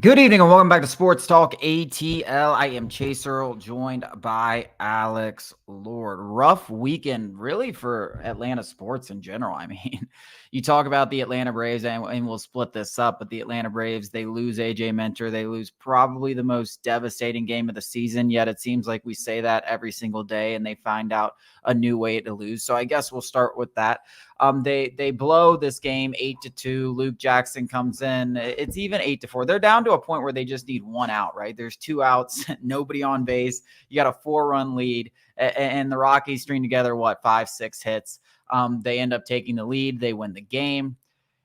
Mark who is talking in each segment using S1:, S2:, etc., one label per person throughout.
S1: Good evening and welcome back to Sports Talk ATL. I am Chase Earl, joined by Alex Lord. Rough weekend, really, for Atlanta sports in general. I mean, you talk about the Atlanta Braves, and we'll split this up, but the Atlanta Braves, they lose AJ Minter. They lose probably the most devastating game of the season, yet it seems like we say that every single day, and they find out a new way to lose. So I guess we'll start with that. They blow this game 8-2. Luke Jackson comes in. It's even 8-4. They're down to a point where they just need one out, right? There's two outs, nobody on base. You got a 4-run lead, and the Rockies string together, 5-6 hits. They end up taking the lead. They win the game.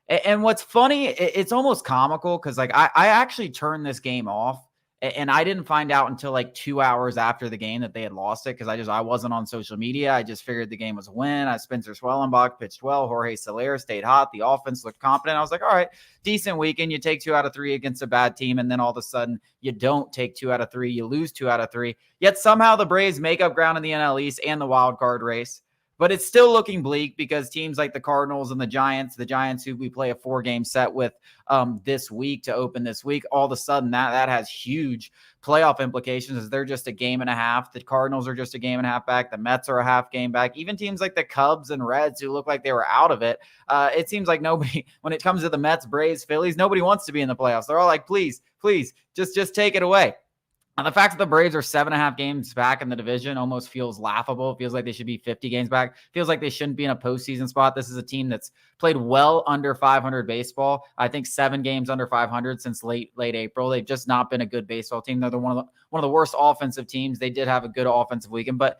S1: And what's funny, it's almost comical because I actually turned this game off. And I didn't find out until like 2 hours after the game that they had lost it because I wasn't on social media. I just figured the game was a win. Spencer Swellenbach pitched well. Jorge Soler stayed hot. The offense looked competent. I was like, all right, decent weekend. You take 2 out of 3 against a bad team, and then all of a sudden you don't take 2 out of 3. You lose 2 out of 3. Yet somehow the Braves make up ground in the NL East and the wild card race. But it's still looking bleak because teams like the Cardinals and the Giants who we play a 4-game set with this week to open this week, all of a sudden that has huge playoff implications as they're just a game and a half. The Cardinals are just a game and a half back. The Mets are a half game back. Even teams like the Cubs and Reds who look like they were out of it. It seems like nobody, when it comes to the Mets, Braves, Phillies, nobody wants to be in the playoffs. They're all like, please, just take it away. And the fact that the Braves are 7.5 games back in the division almost feels laughable. It feels like they should be 50 games back. It feels like they shouldn't be in a postseason spot. This is a team that's played well under 500 baseball. I think 7 games under 500 since late April. They've just not been a good baseball team. They're one of the worst offensive teams. They did have a good offensive weekend, but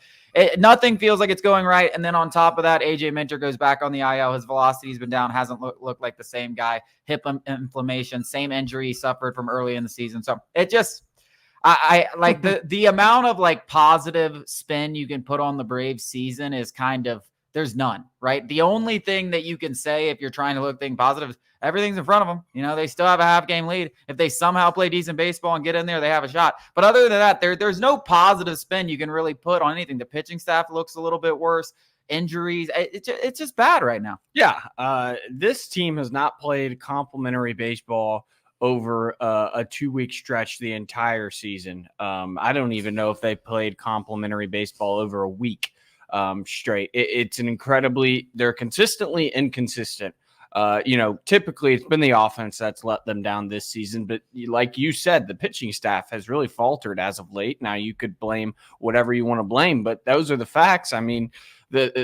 S1: nothing feels like it's going right. And then on top of that, AJ Minter goes back on the IL. His velocity's been down. Hasn't looked like the same guy. Hip inflammation, same injury he suffered from early in the season. So it just. I like the amount of like positive spin you can put on the Braves season is kind of, there's none, right? The only thing that you can say if you're trying to look things positive is everything's in front of them. You know, they still have a half-game lead. If they somehow play decent baseball and get in there, they have a shot. But other than that, there's no positive spin you can really put on anything. The pitching staff looks a little bit worse. Injuries, it's just bad right now.
S2: Yeah, this team has not played complimentary baseball over a 2-week stretch the entire season. I don't even know if they played complimentary baseball over a week straight. They're consistently inconsistent. Typically it's been the offense that's let them down this season, but like you said, the pitching staff has really faltered as of late. Now you could blame whatever you want to blame, but those are the facts. I mean,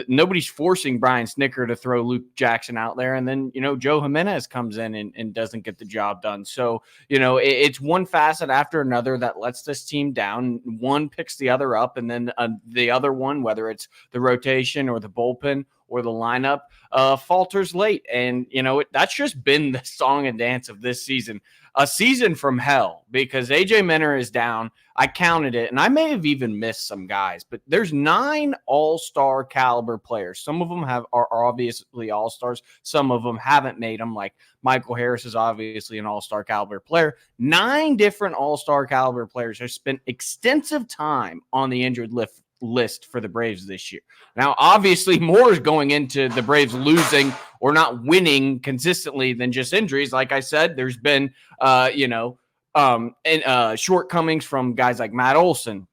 S2: nobody's forcing Brian Snitker to throw Luke Jackson out there. And then, Joe Jimenez comes in and doesn't get the job done. So, it's one facet after another that lets this team down. One picks the other up. And then the other one, whether it's the rotation or the bullpen or the lineup, falters late. And, that's just been the song and dance of this season. A season from hell, because AJ Minter is down. I counted it, and I may have even missed some guys, but there's 9 all-star caliber players. Some of them are obviously all-stars. Some of them haven't made them, like Michael Harris is obviously an all-star caliber player. 9 different all-star caliber players have spent extensive time on the injured list for the Braves this year. Now, obviously, more is going into the Braves losing or not winning consistently than just injuries. Like I said, there's been, shortcomings from guys like Matt Olson.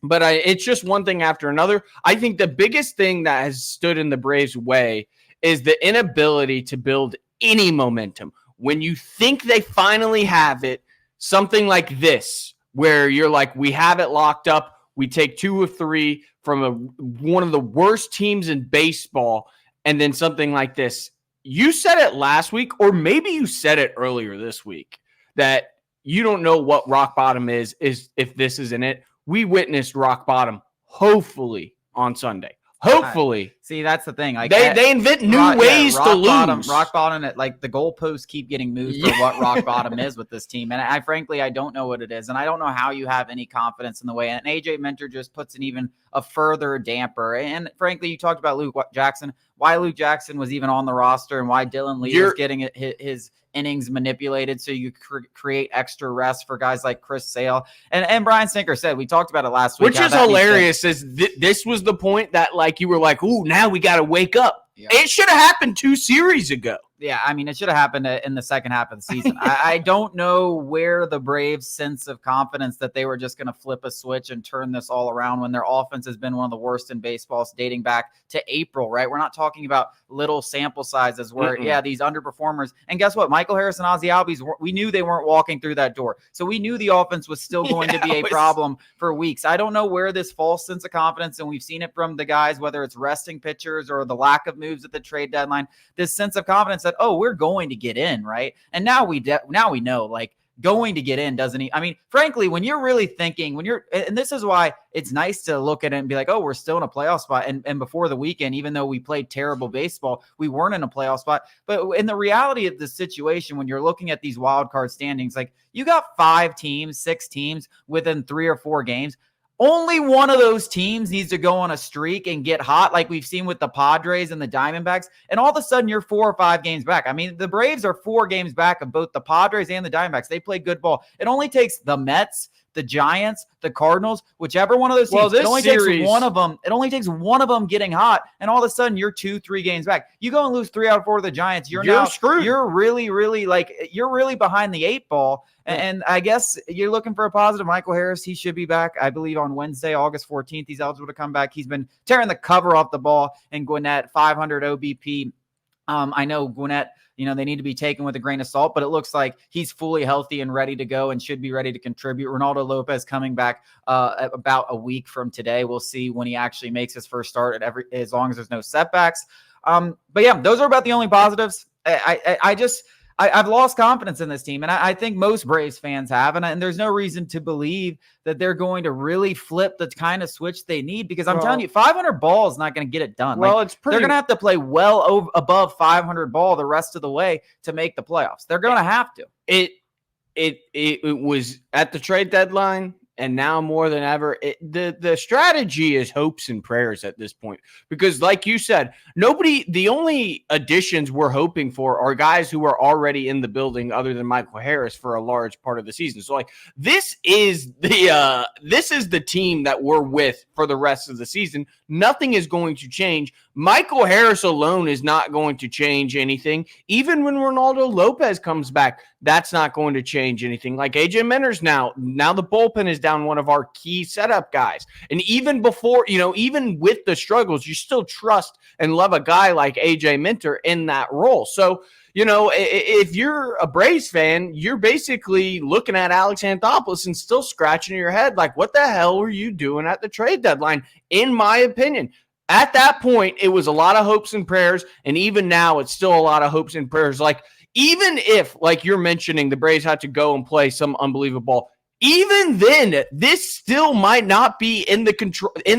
S2: But it's just one thing after another. I think the biggest thing that has stood in the Braves' way is the inability to build any momentum. When you think they finally have it, something like this, where you're like, we have it locked up, we take 2 of 3 from one of the worst teams in baseball, and then something like this. You said it last week, or maybe you said it earlier this week, that you don't know what rock bottom is if this isn't it. We witnessed rock bottom, hopefully, on Sunday. Hopefully.
S1: See, that's the thing. Like
S2: they invent new ways to lose.
S1: Rock bottom, like the goalposts keep getting moved for what rock bottom is with this team. And I frankly don't know what it is. And I don't know how you have any confidence in the way. And AJ Minter just puts an even a further damper. And frankly, you talked about Luke Jackson, why Luke Jackson was even on the roster and why Dylan Lee was getting his innings manipulated so you create extra rest for guys like Chris Sale. And Brian Snitker said, we talked about it last week.
S2: Which is hilarious, is this was the point that like you were like, ooh, now we got to wake up. Yeah. It should have happened 2 series ago.
S1: Yeah, I mean, it should have happened in the second half of the season. I don't know where the Braves' sense of confidence that they were just going to flip a switch and turn this all around when their offense has been one of the worst in baseball dating back to April, right? We're not talking about little sample sizes where, these underperformers. And guess what? Michael Harris and Ozzie Albies, we knew they weren't walking through that door. So we knew the offense was still going to be a problem for weeks. I don't know where this false sense of confidence, and we've seen it from the guys, whether it's resting pitchers or the lack of moves at the trade deadline, this sense of confidence that, oh, we're going to get in, right? And now we know, like, going to get in doesn't I mean, frankly, when you're really thinking, and this is why it's nice to look at it and be like, oh, we're still in a playoff spot. And before the weekend, even though we played terrible baseball, we weren't in a playoff spot. But in the reality of the situation, when you're looking at these wild card standings, like, you got 6 teams within 3 or 4 games. Only one of those teams needs to go on a streak and get hot, like we've seen with the Padres and the Diamondbacks, and all of a sudden you're 4 or 5 games back. I mean, the Braves are 4 games back of both the Padres and the Diamondbacks. They play good ball. It only takes the Mets, the Giants, the Cardinals, whichever one of those teams. It only takes one of them. It only takes one of them getting hot, and all of a sudden you're 2-3 games back. You go and lose 3 out of 4 to the Giants, you're now screwed. You're really, really you're really behind the 8 ball. And I guess you're looking for a positive. Michael Harris, he should be back, I believe, on Wednesday, August 14th. He's eligible to come back. He's been tearing the cover off the ball. And Gwinnett, 500 OBP. I know Gwinnett, they need to be taken with a grain of salt, but it looks like he's fully healthy and ready to go and should be ready to contribute. Reynaldo Lopez coming back about a week from today. We'll see when he actually makes his first start as long as there's no setbacks. But yeah, those are about the only positives. I've lost confidence in this team, and I think most Braves fans have, and there's no reason to believe that they're going to really flip the kind of switch they need, because I'm telling you, 500 ball is not going to get it done. Well, they're going to have to play above 500 ball the rest of the way to make the playoffs. They're going to have to.
S2: It was at the trade deadline. And now more than ever, the strategy is hopes and prayers at this point. Because like you said, the only additions we're hoping for are guys who are already in the building other than Michael Harris for a large part of the season. So, like, this is the team that we're with for the rest of the season. Nothing is going to change. Michael Harris alone is not going to change anything. Even when Reynaldo Lopez comes back, that's not going to change anything. Like AJ Minter's now the bullpen is down one of our key setup guys. And even before, even with the struggles, you still trust and love a guy like AJ Minter in that role. So, if you're a Braves fan, you're basically looking at Alex Anthopoulos and still scratching your head like, what the hell were you doing at the trade deadline? In my opinion, at that point, it was a lot of hopes and prayers, and even now, it's still a lot of hopes and prayers. Like, even if, like you're mentioning, the Braves had to go and play some unbelievable ball, even then, this still might not be in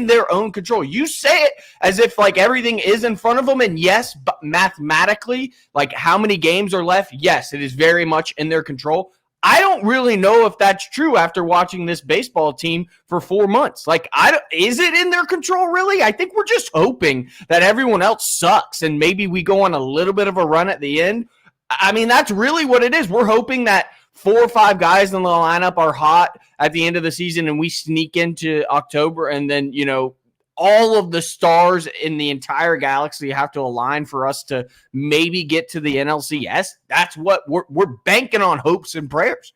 S2: their own control. You say it as if like everything is in front of them, and yes, but mathematically, like how many games are left? Yes, it is very much in their control. I don't really know if that's true after watching this baseball team for 4 months. Like, is it in their control, really? I think we're just hoping that everyone else sucks and maybe we go on a little bit of a run at the end. I mean, that's really what it is. We're hoping that 4 or 5 guys in the lineup are hot at the end of the season and we sneak into October, and then, all of the stars in the entire galaxy have to align for us to maybe get to the NLCS. That's what we're banking on, hopes and prayers.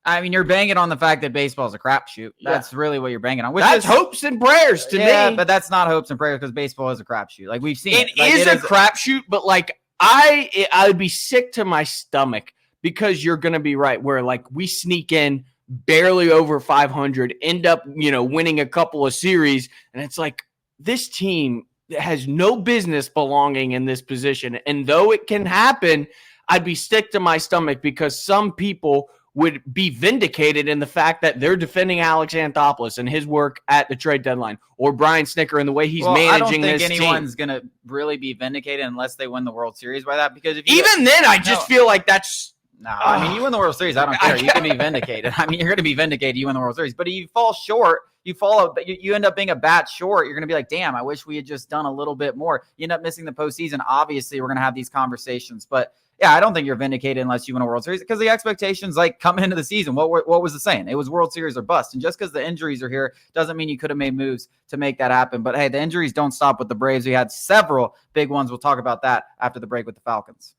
S1: I mean, you're banking on the fact that baseball is a crapshoot. That's really what you're banking on.
S2: That's hopes and prayers to me.
S1: But that's not hopes and prayers, because baseball is a crapshoot. Like, we've seen
S2: it. It is a crapshoot, but like I would be sick to my stomach, because you're going to be right, where like we sneak in barely over 500, end up, winning a couple of series. And it's like, this team has no business belonging in this position. And though it can happen, I'd be sick to my stomach, because some people would be vindicated in the fact that they're defending Alex Anthopoulos and his work at the trade deadline, or Brian Snicker and the way he's managing this team.
S1: I don't think anyone's going to really be vindicated unless they win the World Series by that, because
S2: I just feel like that's...
S1: No, I mean, you win the World Series, I don't care. You can be vindicated. I mean, you're going to be vindicated. You win the World Series. But if you fall short, you end up being a bat short. You're going to be like, damn, I wish we had just done a little bit more. You end up missing the postseason. Obviously, we're going to have these conversations. But, yeah, I don't think you're vindicated unless you win a World Series, because the expectations, like, coming into the season, what was the saying? It was World Series or bust. And just because the injuries are here doesn't mean you could have made moves to make that happen. But, hey, the injuries don't stop with the Braves. We had several big ones. We'll talk about that after the break with the Falcons.